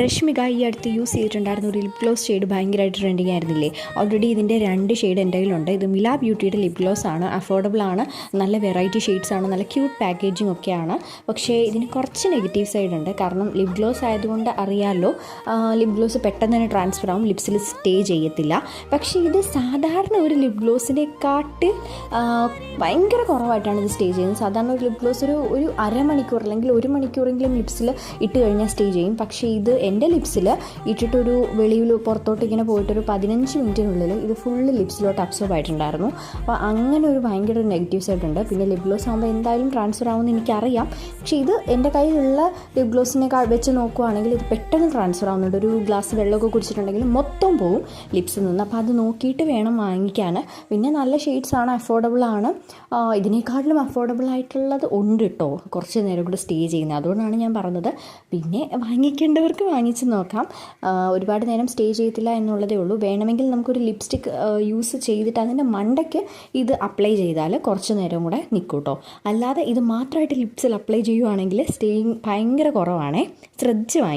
രശ്മിക ഈ അടുത്ത് യൂസ് ചെയ്തിട്ടുണ്ടായിരുന്ന ഒരു ലിപ് ഗ്ലോസ് ഷെയ്ഡ് ഭയങ്കരമായിട്ട് ട്രെൻഡിങ് ആയിരുന്നില്ലേ? ഓൾറെഡി ഇതിൻ്റെ 2 ഷെയ്ഡ് എൻ്റെ കയ്യിലുണ്ട്. ഇത് മില ബ്യൂട്ടിയുടെ ലിപ് ഗ്ലോസ് ആണ്. അഫോർഡബിൾ ആണ്, നല്ല വെറൈറ്റി ഷെയ്ഡ്സ് ആണ്, നല്ല ക്യൂട്ട് പാക്കേജിങ് ഒക്കെയാണ്. പക്ഷേ ഇതിന് കുറച്ച് നെഗറ്റീവ് സൈഡ് ഉണ്ട്. കാരണം ലിപ് ഗ്ലോസ് ആയതുകൊണ്ട് അറിയാമല്ലോ, ലിപ് ഗ്ലോസ് പെട്ടെന്ന് തന്നെ ട്രാൻസ്ഫർ ആവും, ലിപ്സിൽ സ്റ്റേ ചെയ്യത്തില്ല. പക്ഷേ ഇത് സാധാരണ ഒരു ലിപ് ഗ്ലോസിനെക്കാട്ട് ഭയങ്കര കുറവായിട്ടാണ് ഇത് സ്റ്റേ ചെയ്യുന്നത്. സാധാരണ ഒരു ലിപ് ഗ്ലോസ് ഒരു അരമണിക്കൂർ അല്ലെങ്കിൽ 1 മണിക്കൂറെങ്കിലും ലിപ്സിൽ ഇട്ട് കഴിഞ്ഞാൽ സ്റ്റേ ചെയ്യും. പക്ഷേ ഇത് എൻ്റെ ലിപ്സിൽ ഇട്ടിട്ടൊരു വെളിയിൽ പുറത്തോട്ട് ഇങ്ങനെ പോയിട്ടൊരു 15 മിനിറ്റിനുള്ളിൽ ഇത് ഫുള്ള് ലിപ്സിലോട്ട് അബ്സോർബ് ആയിട്ടുണ്ടായിരുന്നു. അപ്പോൾ അങ്ങനെ ഒരു ഭയങ്കര ഒരു നെഗറ്റീവ് സൈഡ് ഉണ്ട്. പിന്നെ ലിപ് ഗ്ലോസ് ആകുമ്പോൾ എന്തായാലും ട്രാൻസ്ഫർ ആവുമെന്ന് എനിക്കറിയാം. പക്ഷേ ഇത് എൻ്റെ കയ്യിലുള്ള ലിപ് ഗ്ലോസിനെ വെച്ച് നോക്കുവാണെങ്കിൽ ഇത് പെട്ടെന്ന് ട്രാൻസ്ഫർ ആവുന്നുണ്ട്. ഒരു ഗ്ലാസ് വെള്ളമൊക്കെ കുടിച്ചിട്ടുണ്ടെങ്കിൽ മൊത്തം പോവും ലിപ്സിൽ നിന്ന്. അപ്പോൾ അത് നോക്കിയിട്ട് വേണം വാങ്ങിക്കാൻ. പിന്നെ നല്ല ഷെയ്ഡ്സാണ്, അഫോർഡബിളാണ്. ഇതിനേക്കാട്ടിലും അഫോർഡബിൾ ആയിട്ടുള്ളത് ഉണ്ട് കേട്ടോ, കുറച്ച് നേരം കൂടെ സ്റ്റേ ചെയ്യുന്നത്. അതുകൊണ്ടാണ് ഞാൻ പറഞ്ഞത്. പിന്നെ വാങ്ങിക്കേണ്ടവർക്ക് വാങ്ങിച്ച് നോക്കാം. ഒരുപാട് നേരം സ്റ്റേ ചെയ്യത്തില്ല എന്നുള്ളതേ ഉള്ളൂ. വേണമെങ്കിൽ നമുക്കൊരു ലിപ്സ്റ്റിക്ക് യൂസ് ചെയ്തിട്ട് അതിൻ്റെ മണ്ടയ്ക്ക് ഇത് അപ്ലൈ ചെയ്താൽ കുറച്ച് നേരം കൂടെ നിൽക്കും കേട്ടോ. അല്ലാതെ ഇത് മാത്രമായിട്ട് ലിപ്സിൽ അപ്ലൈ ചെയ്യുവാണെങ്കിൽ സ്റ്റേയിങ് ഭയങ്കര കുറവാണേ. ശ്രദ്ധിച്ച് വാങ്ങി.